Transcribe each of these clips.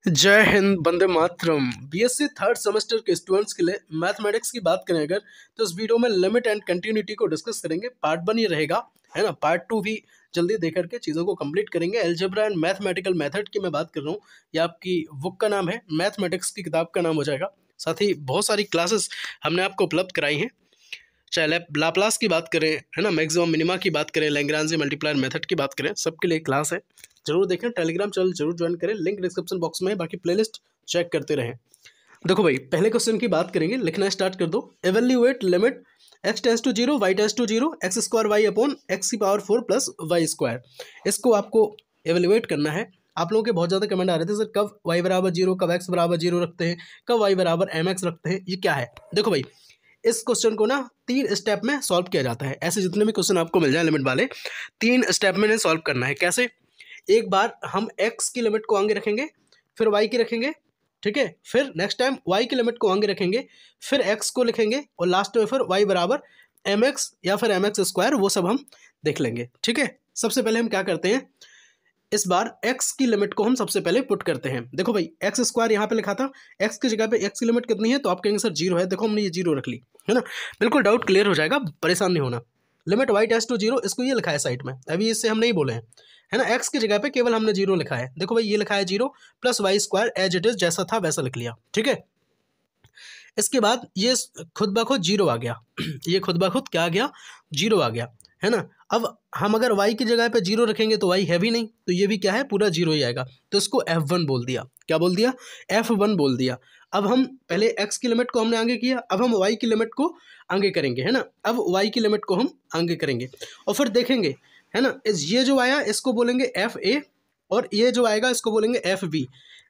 जय Hind, Vande Mataram. BSc third semester के students के लिए मैथमेटिक्स की बात करें अगर, तो इस वीडियो में लिमिट एंड कंटिन्यूटी को डिस्कस करेंगे। पार्ट 1 ये रहेगा, है ना। पार्ट 2 भी जल्दी देख करके चीज़ों को कंप्लीट करेंगे। अलजेब्रा एंड मैथमेटिकल मेथड की मैं बात कर रहा हूँ। ये आपकी बुक का नाम है, मैथमेटिक्स की किताब का नाम हो जाएगा। साथ ही बहुत सारी क्लासेस हमने आपको उपलब्ध कराई हैं, चाहे लाप्लास की बात करें, है ना, मैक्सिमम मिनिमा की बात करें, लैग्रांज मल्टीप्लायर मेथड की बात करें, सबके लिए क्लास है। जरूर देखें, टेलीग्राम चैनल जरूर ज्वाइन करें, लिंक डिस्क्रिप्शन बॉक्स में है। बाकी प्लेलिस्ट चेक करते रहें। देखो भाई, पहले क्वेश्चन की बात करेंगे, लिखना स्टार्ट कर दो। Evaluate limit x tends to 0 y tends to 0 x square y upon x की पावर 4 प्लस वाई स्क्वायर। इसको आपको एवेल्यूएट करना है। आप लोगों के बहुत ज़्यादा कमेंट आ रहे थे, सर कब y बराबर 0, कब x बराबर 0 रखते हैं, कब y बराबर mx रखते हैं, ये क्या है। देखो भाई, इस क्वेश्चन को ना 3 स्टेप में सॉल्व किया जाता है। ऐसे जितने भी क्वेश्चन आपको मिल जाए लिमिट वाले, 3 स्टेप में सॉल्व करना है। कैसे? एक बार हम x की लिमिट को आगे रखेंगे, फिर y की रखेंगे, ठीक है, फिर नेक्स्ट टाइम y की लिमिट को आगे रखेंगे, फिर x को लिखेंगे, और लास्ट में फिर y बराबर mx या फिर mx स्क्वायर, वो सब हम देख लेंगे। ठीक है, सबसे पहले हम क्या करते हैं, इस बार x की लिमिट को हम सबसे पहले पुट करते हैं। देखो भाई, एक्स स्क्वायर यहाँ पे लिखा था, x की जगह पे x की लिमिट कितनी है, तो आप कहेंगे सर 0 है। देखो हमने ये 0 रख ली, है ना। बिल्कुल डाउट क्लियर हो जाएगा, परेशान नहीं होना। लिमिट y टेंस टू 0, इसको ये लिखा है साइड में, अभी इससे हम नहीं बोले हैं, है ना। x की जगह पे केवल हमने 0 लिखा है। देखो भाई, ये लिखा है 0 plus y square, as it is जैसा था वैसा लिख लिया। ठीक है, इसके बाद ये खुद ब खुद 0 आ गया ये खुद ब खुद क्या आ गया, 0 आ गया, है ना। अब हम अगर y की जगह पे 0 रखेंगे तो y है भी नहीं, तो ये भी क्या है, पूरा 0 ही आएगा। तो इसको f1 बोल दिया। क्या बोल दिया? f1 बोल दिया। अब हम पहले x की लिमिट को हमने आगे किया, अब हम y की लिमिट को आगे करेंगे, है ना। अब y की लिमिट को हम आगे करेंगे और फिर देखेंगे, है ना। ये जो आया इसको बोलेंगे fa, और ये जो आएगा इसको बोलेंगे fb,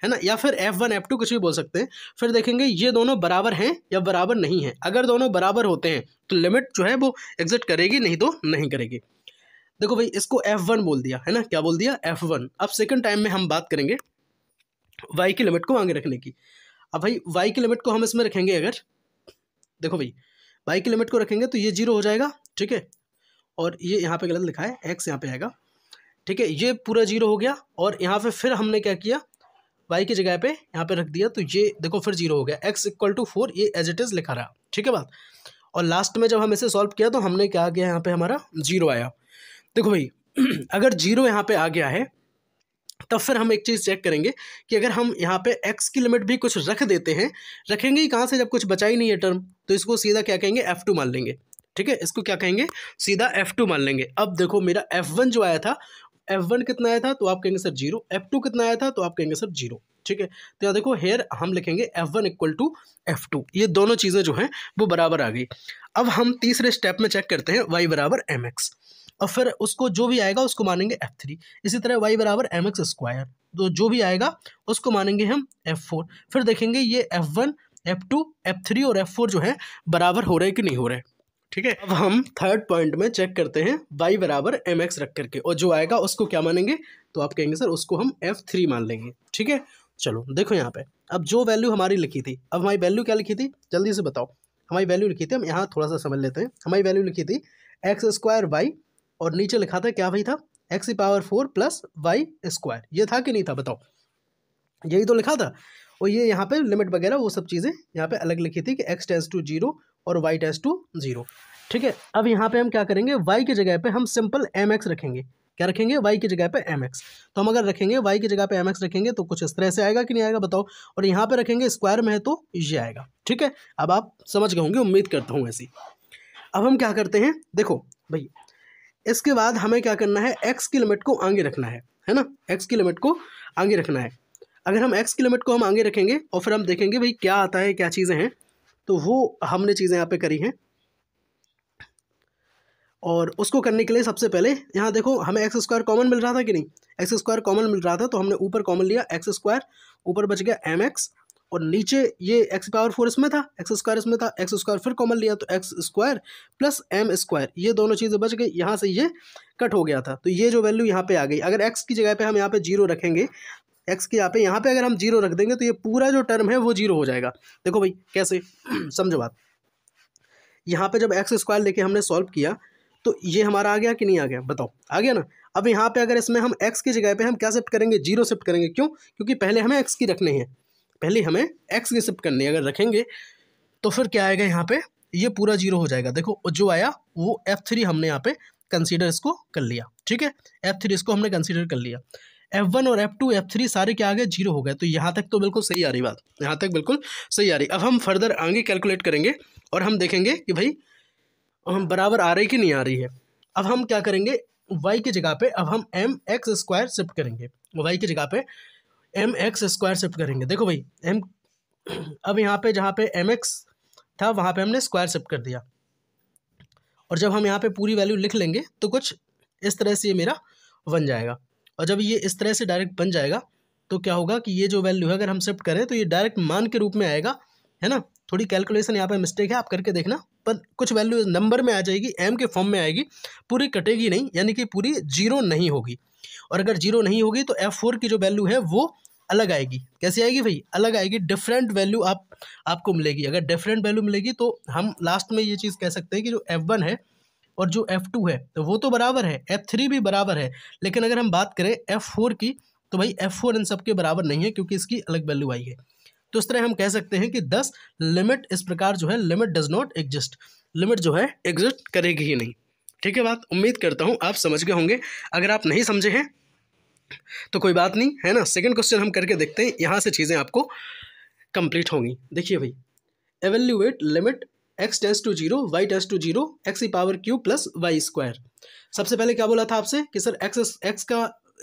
है ना, या फिर f1 f2 कुछ भी बोल सकते हैं। फिर देखेंगे ये दोनों बराबर हैं या बराबर नहीं हैं। अगर दोनों बराबर होते हैं तो लिमिट जो है वो एग्जिट करेगी, नहीं तो नहीं करेगी। देखो भाई, इसको f1 बोल दिया, है ना। क्या बोल दिया? f1। अब सेकंड टाइम में हम बात करेंगे y की लिमिट को आगे रखने की। अब भाई y की लिमिट को हम इसमें रखेंगे, अगर देखो भाई y की लिमिट को रखेंगे तो ये 0 हो जाएगा, ठीक है। और ये यहाँ पे गलत लिखा है, x यहाँ पे आएगा, ठीक है। ये पूरा 0 हो गया, और यहाँ पे फिर हमने क्या किया, y की जगह पे यहाँ पे रख दिया, तो ये देखो फिर 0 हो गया। x इक्वल टू 4, ये एज इट इज लिखा रहा, ठीक है बात। और लास्ट में जब हम इसे सॉल्व किया तो हमने क्या किया, यहाँ पे हमारा 0 आया। देखो भाई अगर 0 यहाँ पे आ गया है, तब फिर हम एक चीज़ चेक करेंगे कि अगर हम यहाँ पे x की लिमिट भी कुछ रख देते हैं, रखेंगे ही कहाँ से जब कुछ बचा ही नहीं है टर्म, तो इसको सीधा क्या कहेंगे, f2 मान लेंगे। ठीक है, इसको क्या कहेंगे, सीधा f2 मान लेंगे। अब देखो मेरा f1 जो आया था, f1 कितना आया था, तो आप कहेंगे सर 0। f2 कितना आया था, तो आप कहेंगे सर 0। ठीक है, तो यहाँ देखो हेयर हम लिखेंगे f1 इक्वल टू f2। ये दोनों चीज़ें जो हैं वो बराबर आ गई। अब हम तीसरे स्टेप में चेक करते हैं y बराबर mx, और फिर उसको जो भी आएगा उसको मानेंगे f3। इसी तरह y बराबर mx स्क्वायर, तो जो भी आएगा उसको मानेंगे हम f4। फिर देखेंगे ये f1, f2, f3 और f4 जो है बराबर हो रहे कि नहीं हो रहे। ठीक है, अब हम थर्ड पॉइंट में चेक करते हैं y बराबर mx रख करके, और जो आएगा उसको क्या मानेंगे, तो आप कहेंगे सर उसको हम f3 मान लेंगे। ठीक है, चलो देखो यहाँ पे, अब जो वैल्यू हमारी लिखी थी, अब हमारी वैल्यू क्या लिखी थी, जल्दी से बताओ। हमारी वैल्यू लिखी थी, हम यहाँ थोड़ा सा समझ लेते हैं। हमारी वैल्यू लिखी थी एक्स स्क्वायर वाई, और नीचे लिखा था क्या भाई था, एक्स की पावर 4 प्लस वाई स्क्वायर। ये था कि नहीं था, बताओ। यही तो लिखा था। और ये यहाँ पे लिमिट वगैरह वो सब चीज़ें यहाँ पे अलग लिखी थी कि x टेंस टू 0 और y टेंस टू 0। ठीक है, अब यहाँ पे हम क्या करेंगे, y की जगह पे हम सिंपल mx रखेंगे। क्या रखेंगे, y की जगह पे mx। तो हम अगर रखेंगे y की जगह पे mx रखेंगे तो कुछ इस तरह से आएगा कि नहीं आएगा, बताओ। और यहाँ पे रखेंगे स्क्वायर में है तो ये आएगा। ठीक है, अब आप समझ गए होंगे, उम्मीद करता हूँ ऐसी। अब हम क्या करते हैं, देखो भाई, इसके बाद हमें क्या करना है, x की लिमिट को आगे रखना है ना। x की लिमिट को आगे रखना है। अगर हम x की लिमिट को हम आगे रखेंगे और फिर हम देखेंगे भाई क्या आता है, क्या चीज़ें हैं, तो वो हमने चीज़ें यहाँ पे करी हैं। और उसको करने के लिए सबसे पहले यहाँ देखो, हमें एक्स स्क्वायर कॉमन मिल रहा था कि नहीं, एक्स स्क्वायर कॉमन मिल रहा था, तो हमने ऊपर कॉमन लिया एक्स स्क्वायर, ऊपर बच गया एम एक्स, और नीचे ये एक्स पावर 4 इसमें था, एक्स स्क्वायर इसमें था, एक्स स्क्वायर फिर कॉमन लिया तो x square plus m square, ये दोनों चीज़ें बच गई। यहाँ से ये कट हो गया था, तो ये जो वैल्यू यहाँ पे आ गई। अगर एक्स की जगह पे हम यहाँ पे 0 रखेंगे, एक्स के यहाँ पे अगर हम 0 रख देंगे तो ये पूरा जो टर्म है वो 0 हो जाएगा। देखो भाई कैसे समझो बात, यहाँ पे जब एक्स स्क्वायर लेके हमने सॉल्व किया तो ये हमारा आ गया कि नहीं आ गया, बताओ आ गया ना। अब यहाँ पे अगर इसमें हम x की जगह पे हम क्या शिफ्ट करेंगे, 0 शिफ्ट करेंगे। क्यों? क्योंकि पहले हमें x की रखनी है, पहले हमें x की शिफ्ट करनी है। अगर रखेंगे तो फिर क्या आएगा यहाँ पे, ये पूरा 0 हो जाएगा। देखो जो आया वो F3 हमने यहाँ पे कंसीडर इसको कर लिया, ठीक है, F3 इसको हमने कंसीडर कर लिया। F1 और F2 F3 सारे क्या आ गए, 0 हो गए। तो यहाँ तक तो बिल्कुल सही आ रही बात, यहाँ तक बिल्कुल सही आ रही। अब हम फर्दर आगे कैलकुलेट करेंगे और हम देखेंगे कि भाई हम बराबर आ रही कि नहीं आ रही है। अब हम क्या करेंगे, y की जगह पे अब हम mx² शिफ्ट करेंगे, y की जगह पे mx² शिफ्ट करेंगे। देखो भाई m, अब यहाँ पे जहाँ पे mx था वहाँ पे हमने स्क्वायर शिफ्ट कर दिया, और जब हम यहाँ पे पूरी वैल्यू लिख लेंगे तो कुछ इस तरह से ये मेरा बन जाएगा। और जब ये इस तरह से डायरेक्ट बन जाएगा तो क्या होगा कि ये जो वैल्यू है अगर हम शिफ्ट करें तो ये डायरेक्ट मान के रूप में आएगा, है ना। थोड़ी कैलकुलेशन यहाँ पे मिस्टेक है, आप करके देखना, पर कुछ वैल्यू नंबर में आ जाएगी, एम के फॉर्म में आएगी, पूरी कटेगी नहीं, यानी कि पूरी 0 नहीं होगी। और अगर 0 नहीं होगी तो F4 की जो वैल्यू है वो अलग आएगी। कैसे आएगी भाई, अलग आएगी, डिफरेंट वैल्यू आपको मिलेगी। अगर डिफरेंट वैल्यू मिलेगी तो हम लास्ट में ये चीज़ कह सकते हैं कि जो F1 है और जो F2 है तो वो तो बराबर है, F3 भी बराबर है, लेकिन अगर हम बात करें F4 की तो भाई F4 इन सब के बराबर नहीं है क्योंकि इसकी अलग वैल्यू आई है। तो इस तरह हम कह सकते हैं कि 10 लिमिट इस प्रकार जो है limit does not exist, limit जो है एग्जिस्ट करेगी ही नहीं। ठीक है बात, उम्मीद करता हूँ आप समझ गए होंगे। अगर आप नहीं समझे हैं तो कोई बात नहीं, है ना। सेकंड क्वेश्चन हम करके देखते हैं, यहाँ से चीज़ें आपको कंप्लीट होंगी। देखिए भाई, evaluate limit x tends to 0 y tends to 0 x³ plus y²। सबसे पहले क्या बोला था आपसे कि सर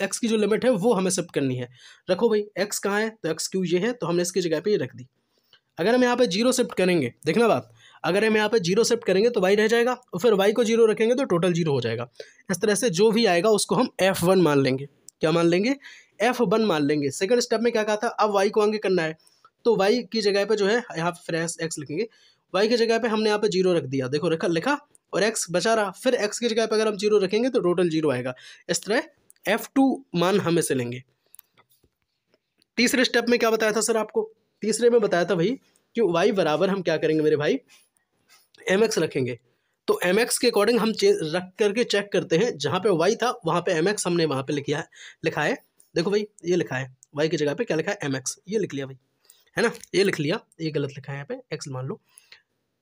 x की जो लिमिट है वो हमें शिफ्ट करनी है। रखो भाई x कहाँ है, तो x क्यू ये है, तो हमने इसकी जगह पे ये रख दी। अगर हम यहाँ पे 0 शिफ्ट करेंगे, देखना बात, अगर हम यहाँ पे 0 शिफ्ट करेंगे तो y रह जाएगा, और फिर y को 0 रखेंगे तो टोटल 0 हो जाएगा। इस तरह से जो भी आएगा उसको हम F1 मान लेंगे। क्या मान लेंगे, F1 मान लेंगे। सेकंड स्टेप में क्या कहा था, अब y को आगे करना है, तो y की जगह पे जो है यहाँ पे फिर x लिखेंगे, y की जगह पे हमने यहाँ पे 0 रख दिया, देखो लिखा और x बचा रहा, फिर x की जगह पे अगर हम 0 रखेंगे तो टोटल 0 आएगा। इस तरह F2 मान हम इसे लेंगे। तीसरे स्टेप में क्या बताया था सर आपको, तीसरे में बताया था भाई कि y बराबर हम क्या करेंगे मेरे भाई, mx रखेंगे। तो mx के अकॉर्डिंग हम रख करके चेक करते हैं, जहाँ पे y था वहाँ पे mx हमने वहाँ पे लिखा है। देखो भाई ये लिखा है, y की जगह पे क्या लिखा है, mx, ये लिख लिया भाई, है ना, ये लिख लिया, ये गलत लिखा है यहाँ पे x मान लो।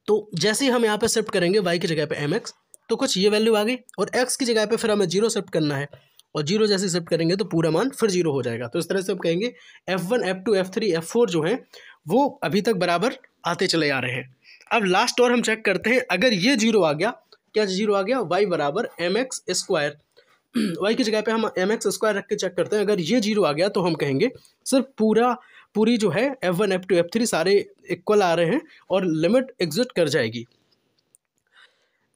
तो जैसे ही हम यहाँ पे शिफ्ट करेंगे y की जगह पे mx, तो कुछ ये वैल्यू आ गई, और x की जगह पे फिर हमें 0 शिफ्ट करना है, और 0 जैसे शिफ्ट करेंगे तो पूरा मान फिर 0 हो जाएगा। तो इस तरह से हम कहेंगे F1 F2 F3 F4 जो है वो अभी तक बराबर आते चले आ रहे हैं। अब लास्ट और हम चेक करते हैं, अगर ये 0 आ गया, क्या 0 आ गया, y बराबर mx², y की जगह पे हम mx² रख के चेक करते हैं। अगर ये 0 आ गया तो हम कहेंगे सर पूरी जो है F1 F2 F3 सारे इक्वल आ रहे हैं और लिमिट एग्जिट कर जाएगी।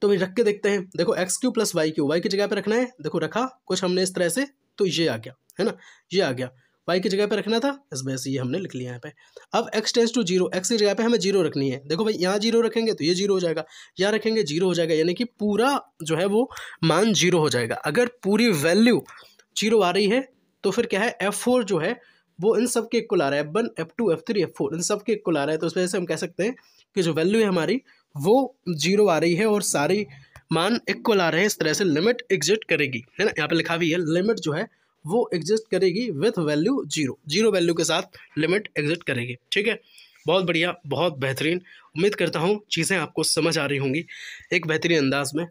तो भाई रख के देखते हैं, देखो x³ प्लस y की जगह पे रखना है, देखो रखा कुछ हमने इस तरह से, तो ये आ गया, है ना, ये आ गया। y की जगह पे रखना था, इस वजह से ये हमने लिख लिया यहाँ पे। अब x टेंस टू 0, x की जगह पे हमें 0 रखनी है। देखो भाई यहाँ 0 रखेंगे तो ये 0 हो जाएगा, यहाँ रखेंगे 0 हो जाएगा, यानी कि पूरा जो है वो मान 0 हो जाएगा। अगर पूरी वैल्यू 0 आ रही है तो फिर क्या है, F4 जो है वो इन सब के इक्वल आ रहा है, F1 F2 F3 F4 इन सब के इक्वल आ रहा है। तो इस वजह से हम कह सकते हैं कि जो वैल्यू है हमारी वो 0 आ रही है और सारी मान इक्वल आ रहे हैं। इस तरह से लिमिट एग्जिस्ट करेगी, है ना, यहाँ पे लिखा भी है लिमिट जो है वो एग्जिस्ट करेगी विथ वैल्यू 0 वैल्यू के साथ लिमिट एग्जिस्ट करेगी। ठीक है, बहुत बढ़िया, बहुत बेहतरीन। उम्मीद करता हूँ चीज़ें आपको समझ आ रही होंगी एक बेहतरीन अंदाज में।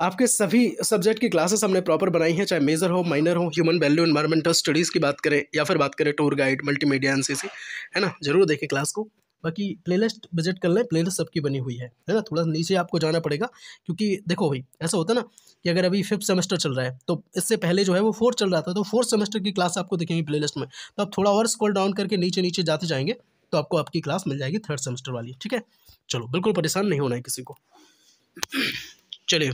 आपके सभी सब्जेक्ट की क्लासेस हमने प्रॉपर बनाई हैं, चाहे मेजर हो माइनर हो, ह्यूमन वैल्यू एनवायरमेंटल स्टडीज़ की बात करें या फिर बात करें टूर गाइड मल्टीमीडिया एनसीसी, है ना, जरूर देखें क्लास को। बाकी प्लेलिस्ट विजिट कर लें, प्लेलिस्ट सबकी बनी हुई है ना। थोड़ा नीचे आपको जाना पड़ेगा क्योंकि देखो भाई ऐसा होता है ना कि अगर अभी 5th सेमेस्टर चल रहा है तो इससे पहले जो है वो 4th चल रहा था, तो 4th सेमेस्टर की क्लास आपको दिखेंगी प्लेलिस्ट में। तो आप थोड़ा और स्क्रॉल डाउन करके नीचे नीचे जाते जाएंगे तो आपको आपकी क्लास मिल जाएगी 3rd सेमेस्टर वाली। ठीक है, चलो बिल्कुल परेशान नहीं होना है किसी को। चलिए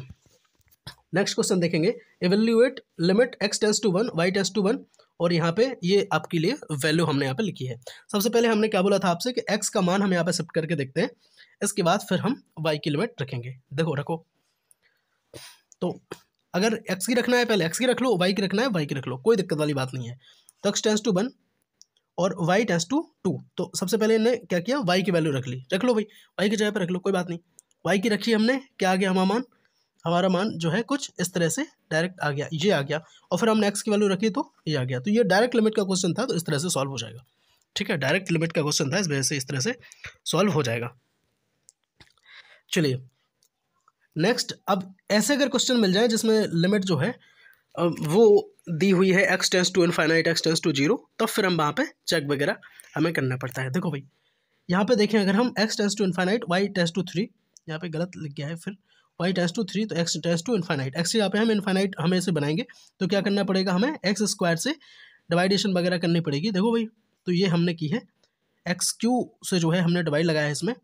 नेक्स्ट क्वेश्चन देखेंगे, evaluate limit x tends to 1 y tends to 1, और यहाँ पे ये आपके लिए वैल्यू हमने यहाँ पे लिखी है। सबसे पहले हमने क्या बोला था आपसे कि x का मान हम यहाँ पे शिफ्ट करके देखते हैं, इसके बाद फिर हम y की लिमिट रखेंगे। देखो रखो, तो अगर x की रखना है पहले x की रख लो, y की रखना है y की रख लो, कोई दिक्कत वाली बात नहीं है। तो x टेंस टू 1 और y टेंस टू 2, तो सबसे पहले इन्हें क्या किया, y की वैल्यू रख ली, रख लो भाई, y की जगह पर रख लो, कोई बात नहीं। y की रखी हमने, क्या आ गया हमारा मान हमारा मान जो है कुछ इस तरह से डायरेक्ट आ गया, ये आ गया, और फिर हमने एक्स की वैल्यू रखी तो ये आ गया। तो ये डायरेक्ट लिमिट का क्वेश्चन था, तो इस तरह से सॉल्व हो जाएगा। ठीक है, डायरेक्ट लिमिट का क्वेश्चन था, इस वजह से इस तरह से सॉल्व हो जाएगा। चलिए नेक्स्ट, अब ऐसे अगर क्वेश्चन मिल जाए जिसमें लिमिट जो है वो दी हुई है x tends to infinite, x tends to 0, तब फिर हम वहाँ पे चेक वगैरह हमें करना पड़ता है। देखो भाई यहाँ पे देखें, अगर हम x tends to infinite, y tends to 3, यहाँ पे गलत लिख गया है, फिर y टेंस टू 3, तो x tends to infinite, x यहाँ पे हम इनफाइनाइट हमें इसे बनाएंगे, तो क्या करना पड़ेगा, हमें एक्स स्क्वायर से डिवाइडेशन वगैरह करनी पड़ेगी। देखो भाई, तो ये हमने की है, एक्स क्यू से जो है हमने डिवाइड लगाया है, इसमें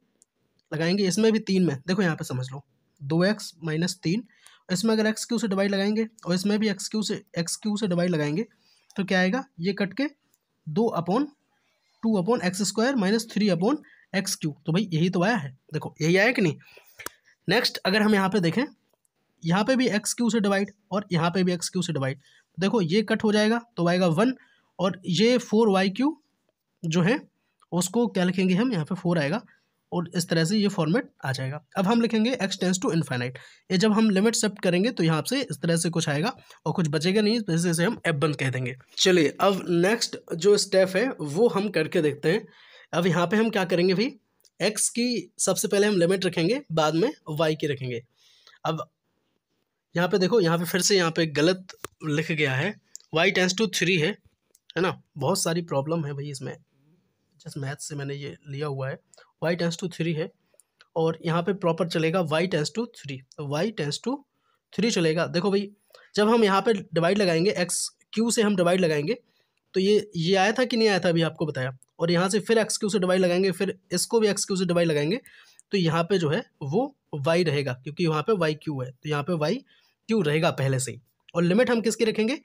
लगाएंगे, इसमें भी 3 में, देखो यहाँ पे समझ लो 2x माइनस 3, इसमें अगर एक्स क्यू से डिवाइड लगाएंगे और इसमें भी एक्स क्यू से डिवाइड लगाएंगे, तो क्या आएगा, ये कट के 2/2/x² माइनस 3/x³। तो भाई यही तो आया है, देखो यही आया कि नहीं। नेक्स्ट अगर हम यहाँ पे देखें, यहाँ पे भी एक्स क्यू से डिवाइड और यहाँ पे भी एक्स क्यू से डिवाइड, देखो ये कट हो जाएगा तो आएगा 1, और ये 4y³ जो है उसको क्या लिखेंगे हम, यहाँ पे 4 आएगा, और इस तरह से ये फॉर्मेट आ जाएगा। अब हम लिखेंगे x टेंस टू इनफाइनाइट, ये जब हम लिमिट शिफ्ट करेंगे तो यहाँ से इस तरह से कुछ आएगा और कुछ बचेगा नहीं, इस वजह से हम f1 कह देंगे। चलिए अब नेक्स्ट जो स्टेप है वो हम करके देखते हैं। अब यहाँ पे हम क्या करेंगे भाई, x की सबसे पहले हम लिमिट रखेंगे, बाद में y की रखेंगे। अब यहाँ पे देखो, यहाँ पे फिर से यहाँ पे गलत लिख गया है, y टेंस टू 3 है ना, बहुत सारी प्रॉब्लम है भाई इसमें, जस्ट मैथ से मैंने ये लिया हुआ है, y टेंस टू 3 है, और यहाँ पे प्रॉपर चलेगा y टेंस टू 3, तो y टेंस टू 3 चलेगा। देखो भाई जब हम यहाँ पे डिवाइड लगाएंगे, एक्स क्यू से हम डिवाइड लगाएंगे, तो ये आया था कि नहीं आया था, अभी आपको बताया, और यहाँ से फिर एक्स क्यू से डिवाइड लगाएंगे, फिर इसको भी एक्स क्यू से डिवाइड लगाएंगे, तो यहाँ पे जो है वो y रहेगा, क्योंकि वहाँ पे वाई क्यू है, तो यहाँ पे वाई क्यू रहेगा पहले से ही। और लिमिट हम किसकी रखेंगे,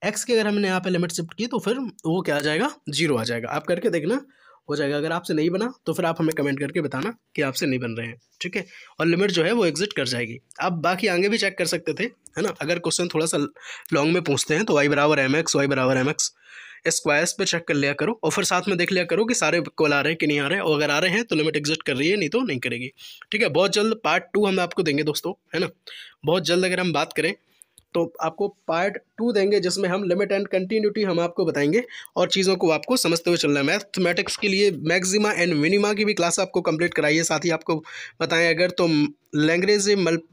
एक्स की अगर हमने यहाँ पे लिमिट शिफ्ट की तो फिर वो क्या आ जाएगा, 0 आ जाएगा। आप करके देखना, हो जाएगा। अगर आपसे नहीं बना तो फिर आप हमें कमेंट करके बताना कि आपसे नहीं बन रहे हैं, ठीक है, और लिमिट जो है वो एग्जिट कर जाएगी। आप बाकी आगे भी चेक कर सकते थे, है ना, अगर क्वेश्चन थोड़ा सा लॉन्ग में पूछते हैं तो y बराबर mx स्क्वायर्स पे चेक कर लिया करो, और फिर साथ में देख लिया करो कि सारे इक्वल आ रहे हैं कि नहीं आ रहे हैं, और अगर आ रहे हैं तो लिमिट एग्जिट कर रही है, नहीं तो नहीं करेगी। ठीक है, बहुत जल्द पार्ट 2 हम आपको देंगे दोस्तों, है ना, बहुत जल्द अगर हम बात करें तो आपको पार्ट 2 देंगे, जिसमें हम लिमिट एंड कंटिन्यूटी हम आपको बताएंगे, और चीज़ों को आपको समझते हुए चलना है। मैथमेटिक्स के लिए मैक्सिमा एंड मिनिमा की भी क्लास आपको कंप्लीट कराइए, साथ ही आपको बताएं अगर तो Lagrange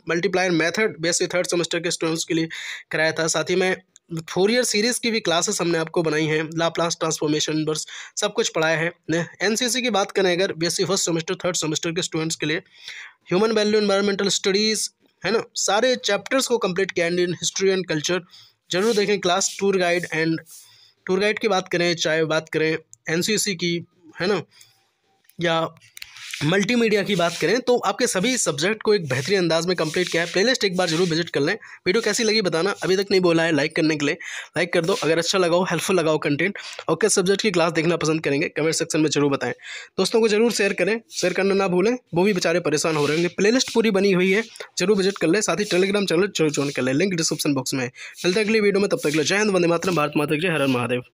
multiplier method basic 3rd semester के स्टूडेंट्स के लिए कराया था, साथ ही में फोरियर सीरीज़ की भी क्लासेस हमने आपको बनाई हैं, लाप्लास ट्रांसफॉर्मेशन इनवर्स सब कुछ पढ़ाया है। एनसीसी की बात करें अगर BSc 1st semester 3rd semester के स्टूडेंट्स के लिए ह्यूमन वैल्यू एनवायरमेंटल स्टडीज़, है ना, सारे चैप्टर्स को कंप्लीट किया, इंडियन हिस्ट्री एंड कल्चर जरूर देखें। क्लास टूर गाइड की बात करें, चाहे बात करें एनसीसी की, है ना, या मल्टीमीडिया की बात करें, तो आपके सभी सब्जेक्ट को एक बेहतरीन अंदाज में कंप्लीट किया है। प्लेलिस्ट एक बार जरूर विजिट कर लें। वीडियो कैसी लगी बताना, अभी तक नहीं बोला है लाइक करने के लिए, लाइक कर दो। अगर अच्छा लगाओ, हेल्पफुल लगाओ कंटेंट, और किस सब्जेक्ट की क्लास देखना पसंद करेंगे कमेंट सेक्शन में जरूर बताएं। दोस्तों को जरूर शेयर करें, शेयर करना ना भूलें, वो भी बेचारे परेशान हो रहे होंगे। प्लेलिस्ट पूरी बनी हुई है, जरूर विजिट कर लें, साथ ही टेलीग्राम चैनल जरूर ज्वाइन कर लें, लिंक डिस्क्रिप्शन बॉक्स में है। मिलते हैं अगली वीडियो में, तब तक के लिए जय हिंद, वंदे मातरम, भारत माता की जय, हर हर महादेव।